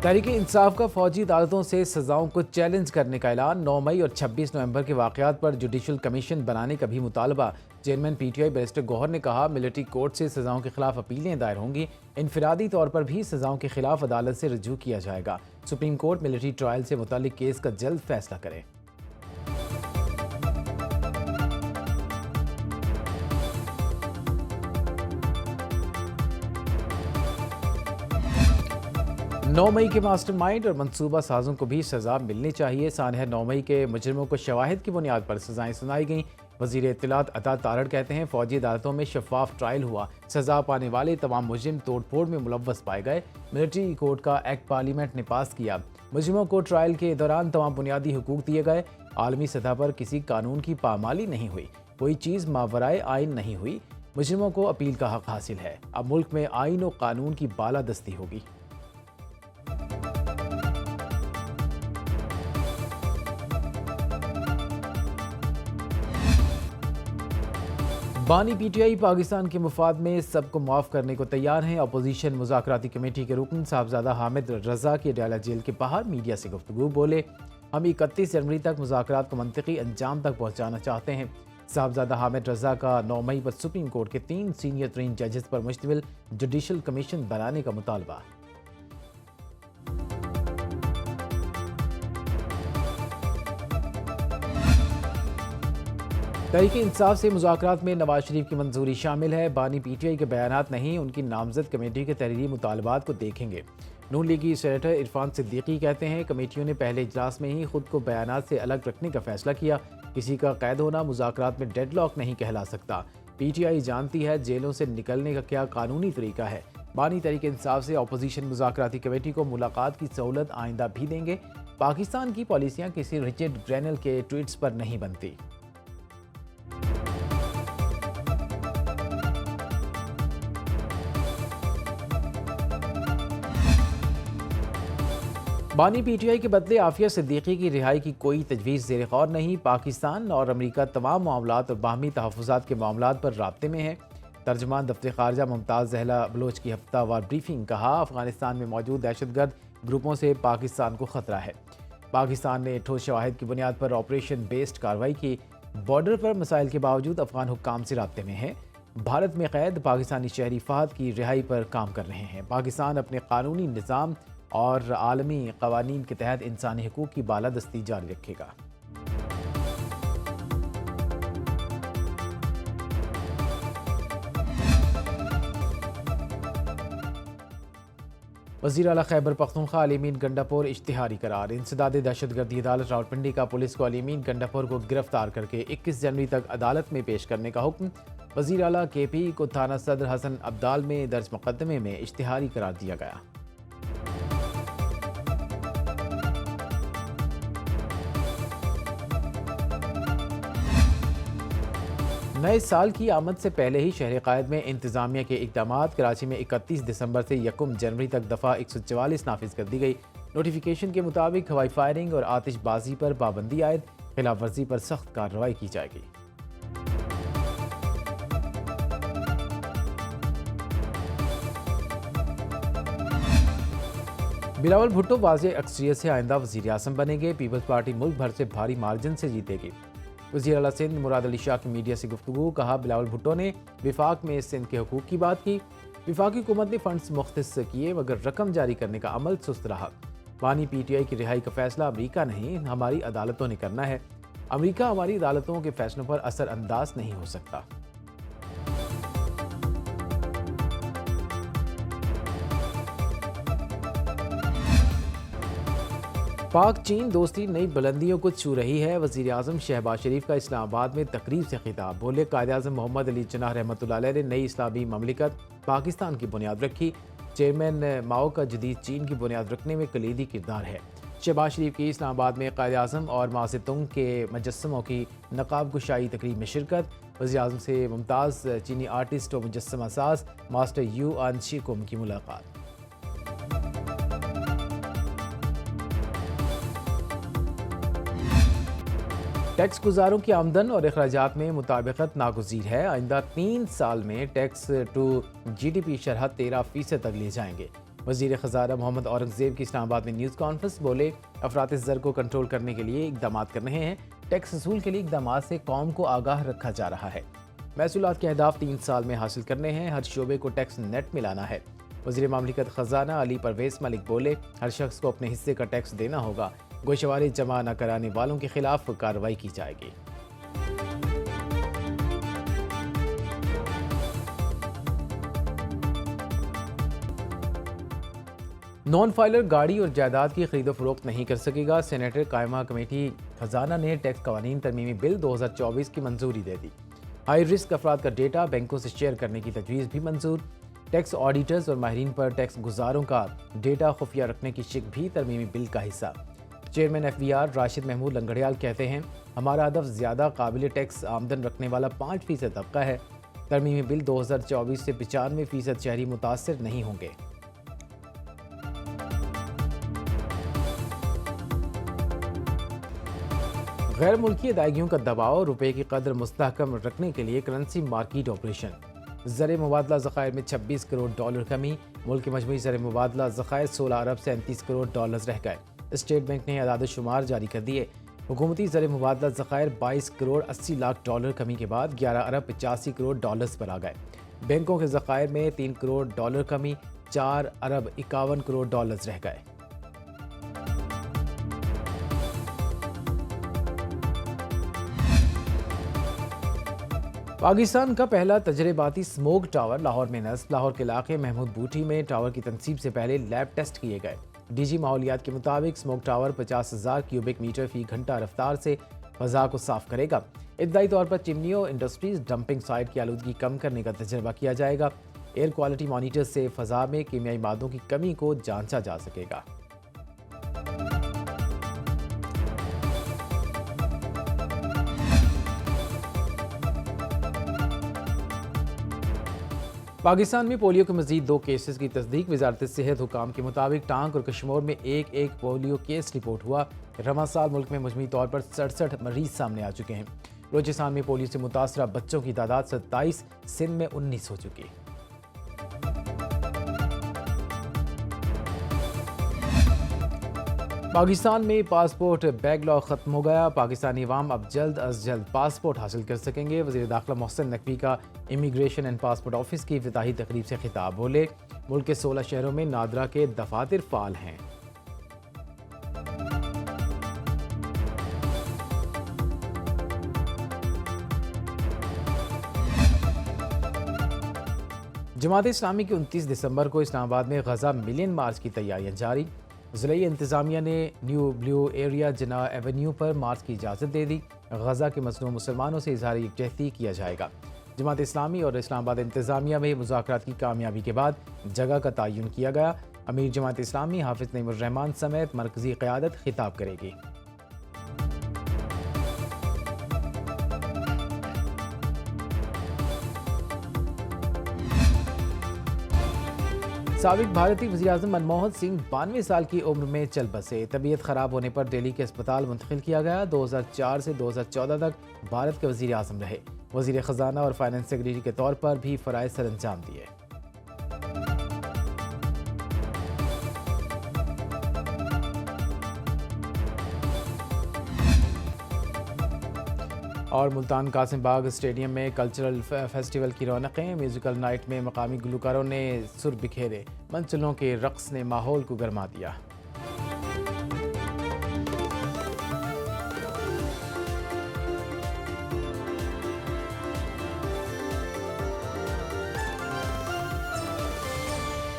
تحریک انصاف کا فوجی عدالتوں سے سزاؤں کو چیلنج کرنے کا اعلان 9 مئی اور 26 نومبر کے واقعات پر جوڈیشل کمیشن بنانے کا بھی مطالبہ chairman P T I barrister Gohar نے کہا ملٹری کورٹ سے سزاؤں کے خلاف اپیلیں دائر ہوں گی انفرادی طور پر بھی سزاؤں کے خلاف عدالت سے رجوع کیا جائے گا سپریم کورٹ ملٹری ٹرائل سے متعلق کیس کا جلد فیصلہ کرے 9 مئی کے ماسٹر مائنڈ اور منصوبہ سازوں کو بھی سزا ملنی چاہیے سانحہ 9 مئی کے مجرموں کو شواہد کی بنیاد پر سزائیں سنائی گئیں وزیر اطلاعات عطا تارڑ کہتے ہیں فوجی عدالتوں میں شفاف ٹرائل ہوا سزا پانے والے تمام مجرم توڑ پھوڑ میں ملوث پائے گئے ملٹری کورٹ کا ایکٹ پارلیمنٹ نے پاس کیا مجرموں کو ٹرائل کے دوران تمام بنیادی حقوق دیے گئے عالمی سطح پر کسی قانون کی پامالی نہیں ہوئی کوئی چیز ماورائے آئین نہیں ہوئی مجرموں کو اپیل کا حق حاصل ہے اب ملک میں آئین و قانون کی بالادستی ہوگی بانی پی ٹی آئی پاکستان کے مفاد میں سب کو معاف کرنے کو تیار ہیں اپوزیشن مذاکراتی کمیٹی کے رکن صاحبزادہ حامد رضا کی اڈیالہ جیل کے باہر میڈیا سے گفتگو بولے ہم 31 جنوری تک مذاکرات کو منطقی انجام تک پہنچانا چاہتے ہیں صاحبزادہ حامد رضا کا 9 مئی پر سپریم کورٹ کے 3 سینئر ترین ججز پر مشتمل جوڈیشل کمیشن بنانے کا مطالبہ تحریک انصاف سے مذاکرات میں نواز شریف کی منظوری شامل ہے بانی پی ٹی آئی کے بیانات نہیں ان کی نامزد کمیٹی کے تحریری مطالبات کو دیکھیں گے نون لیگی سینیٹر عرفان صدیقی کہتے ہیں کمیٹیوں نے پہلے اجلاس میں ہی خود کو بیانات سے الگ رکھنے کا فیصلہ کیا کسی کا قید ہونا مذاکرات میں ڈیڈ لاک نہیں کہلا سکتا پی ٹی آئی جانتی ہے جیلوں سے نکلنے کا کیا قانونی طریقہ ہے بانی تحریک انصاف سے اپوزیشن مذاکراتی کمیٹی کو ملاقات کی سہولت آئندہ بھی دیں گے پاکستان کی پالیسیاں کسی رچرڈ گرینل کے ٹویٹس پر نہیں بنتی بانی پی ٹی آئی کے بدلے عافیہ صدیقی کی رہائی کی کوئی تجویز زیر غور نہیں پاکستان اور امریکہ تمام معاملات اور باہمی تحفظات کے معاملات پر رابطے میں ہے ترجمان دفتر خارجہ ممتاز زہلا بلوچ کی ہفتہ وار بریفنگ کہا افغانستان میں موجود دہشت گرد گروپوں سے پاکستان کو خطرہ ہے پاکستان نے ٹھوس شواہد کی بنیاد پر آپریشن بیسڈ کارروائی کی بارڈر پر مسائل کے باوجود افغان حکام سے رابطے میں ہے بھارت میں قید پاکستانی شہری فہد کی رہائی پر کام کر رہے ہیں پاکستان اپنے قانونی نظام اور عالمی قوانین کے تحت انسانی حقوق کی بالادستی جاری رکھے گا وزیر اعلیٰ خیبر پختونخوا علیمین گنڈاپور اشتہاری قرار انسداد دہشت گردی عدالت راولپنڈی کا پولیس کو علیمین گنڈاپور کو گرفتار کر کے 21 جنوری تک عدالت میں پیش کرنے کا حکم وزیر اعلیٰ کے پی کو تھانہ صدر حسن عبدال میں درج مقدمے میں اشتہاری قرار دیا گیا نئے سال کی آمد سے پہلے ہی شہر قائد میں انتظامیہ کے اقدامات کراچی میں 31 دسمبر سے 1 جنوری تک دفعہ 144 نافذ کر دی گئی نوٹیفیکیشن کے مطابق ہوائی فائرنگ اور آتش بازی پر پابندی عائد خلاف ورزی پر سخت کارروائی کی جائے گی بلاول بھٹو واضح اکثریت سے آئندہ وزیر اعظم بنیں گے پیپلز پارٹی ملک بھر سے بھاری مارجن سے جیتے گی وزیر اعلیٰ سندھ مراد علی شاہ کی میڈیا سے گفتگو کہا بلاول بھٹو نے وفاق میں سندھ کے حقوق کی بات کی وفاقی حکومت نے فنڈز مختص کیے مگر رقم جاری کرنے کا عمل سست رہا بانی پی ٹی آئی کی رہائی کا فیصلہ امریکہ نہیں ہماری عدالتوں نے کرنا ہے امریکہ ہماری عدالتوں کے فیصلوں پر اثر انداز نہیں ہو سکتا پاک چین دوستی نئی بلندیوں کو چھو رہی ہے وزیر اعظم شہباز شریف کا اسلام آباد میں تقریب سے خطاب بولے قائد اعظم محمد علی جناح رحمۃ اللہ علیہ نے نئی اسلامی مملکت پاکستان کی بنیاد رکھی چیئرمین ماؤ کا جدید چین کی بنیاد رکھنے میں کلیدی کردار ہے شہباز شریف کی اسلام آباد میں قائد اعظم اور ماؤ زیدونگ کے مجسموں کی نقاب گشائی تقریب میں شرکت وزیر اعظم سے ممتاز چینی آرٹسٹ و مجسمہ ساز ماسٹر یو آن شیکوم کی ملاقات ٹیکس گزاروں کی آمدن اور اخراجات میں مطابقت ناگزیر ہے آئندہ 3 سال میں tax to G D P شرح 13% تک لے جائیں گے وزیر خزانہ محمد اورنگزیب کی اسلام آباد میں نیوز کانفرنس، بولے افراط زر کو کنٹرول کرنے کے لیے اقدامات کر رہے ہیں، ٹیکس اصول کے لیے اقدامات سے قوم کو آگاہ رکھا جا رہا ہے، محصولات کے اہداف 3 سال میں حاصل کرنے ہیں، ہر شعبے کو ٹیکس نیٹ میں لانا ہے۔ وزیر مملکت خزانہ علی پرویز ملک بولے ہر شخص کو اپنے حصے کا ٹیکس دینا ہوگا، گوشوارے جمع نہ کرانے والوں کے خلاف کارروائی کی جائے گی۔ نان فائلر گاڑی اور جائیداد کی خرید و فروخت نہیں کر سکے گا، سینیٹر قائمہ کمیٹی خزانہ نے ٹیکس قوانین ترمیمی بل 2024 کی منظوری دے دی۔ ہائی رسک افراد کا ڈیٹا بینکوں سے شیئر کرنے کی تجویز بھی منظور، ٹیکس آڈیٹرز اور ماہرین پر ٹیکس گزاروں کا ڈیٹا خفیہ رکھنے کی شک بھی ترمیمی بل کا حصہ۔ Chairman F B R Rashid Mahmood Langrial کہتے ہیں ہمارا ہدف زیادہ قابل ٹیکس آمدن رکھنے والا 5% طبقہ ہے، ترمیمی بل 2024 سے 95% شہری متاثر نہیں ہوں گے۔ غیر ملکی ادائیگیوں کا دباؤ، روپے کی قدر مستحکم رکھنے کے لیے کرنسی مارکیٹ آپریشن، زر مبادلہ ذخائر میں 26 کروڑ ڈالر کمی، ملک کے مجموعی زر مبادلہ ذخائر 16 ارب 37 کروڑ ڈالر رہ گئے۔ اسٹیٹ بینک نے اعداد و شمار جاری کر دیے، حکومتی زر مبادلہ ذخائر 22 کروڑ 80 لاکھ ڈالر کمی کے بعد 11 ارب 85 کروڑ ڈالرز پر آ گئے۔ بینکوں کے ذخائر میں 3 کروڑ ڈالر کمی، 4 ارب 51 کروڑ ڈالرز رہ گئے۔ پاکستان کا پہلا تجرباتی اسموک ٹاور لاہور میں نصب، لاہور کے علاقے محمود بوٹھی میں ٹاور کی تنصیب سے پہلے لیب ٹیسٹ کیے گئے۔ ڈی جی ماحولیات کے مطابق اسموک ٹاور 50,000 کیوبک میٹر فی گھنٹہ رفتار سے فضا کو صاف کرے گا۔ ابتدائی طور پر چمنیوں انڈسٹریز ڈمپنگ سائٹ کی آلودگی کم کرنے کا تجربہ کیا جائے گا۔ ایئر کوالٹی مانیٹر سے فضا میں کیمیائی مادوں کی کمی کو جانچا جا سکے گا۔ پاکستان میں پولیو کے مزید 2 کیسز کی تصدیق، وزارت صحت حکام کے مطابق ٹانک اور کشمور میں ایک پولیو کیس رپورٹ ہوا۔ رواں سال ملک میں مجموعی طور پر 67 مریض سامنے آ چکے ہیں۔ بلوچستان میں پولیو سے متاثرہ بچوں کی تعداد 27، سندھ میں 19 ہو چکی۔ پاکستان میں پاسپورٹ بیک لاگ ختم ہو گیا، پاکستانی عوام اب جلد از جلد پاسپورٹ حاصل کر سکیں گے۔ وزیر داخلہ محسن نقوی کا امیگریشن اینڈ پاسپورٹ آفس کی افتتاحی تقریب سے خطاب، بولے ملک کے 16 شہروں میں نادرا کے دفاتر فعال ہیں۔ جماعت اسلامی کی 29 دسمبر کو اسلام آباد میں غزہ ملین مارچ کی تیاریاں جاری، ضلعی انتظامیہ نے نیو بلیو ایریا جناح ایونیو پر مارچ کی اجازت دے دی۔ غزہ کے مظلوم مسلمانوں سے اظہار یکجہتی کیا جائے گا۔ جماعت اسلامی اور اسلام آباد انتظامیہ میں مذاکرات کی کامیابی کے بعد جگہ کا تعین کیا گیا۔ امیر جماعت اسلامی حافظ نعیم الرحمان سمیت مرکزی قیادت خطاب کرے گی۔ سابق بھارتی وزیراعظم منموہن سنگھ 92 سال کی عمر میں چل بسے، طبیعت خراب ہونے پر دہلی کے اسپتال منتقل کیا گیا۔ 2004 سے 2014 تک بھارت کے وزیر اعظم رہے، وزیر خزانہ اور فائنانس سیکرٹری کے طور پر بھی فرائض سر انجام دیے۔ اور ملتان قاسم باغ اسٹیڈیم میں کلچرل فیسٹیول کی رونقیں، میوزیکل نائٹ میں مقامی گلوکاروں نے سر بکھیرے، منچلوں کے رقص نے ماحول کو گرما دیا۔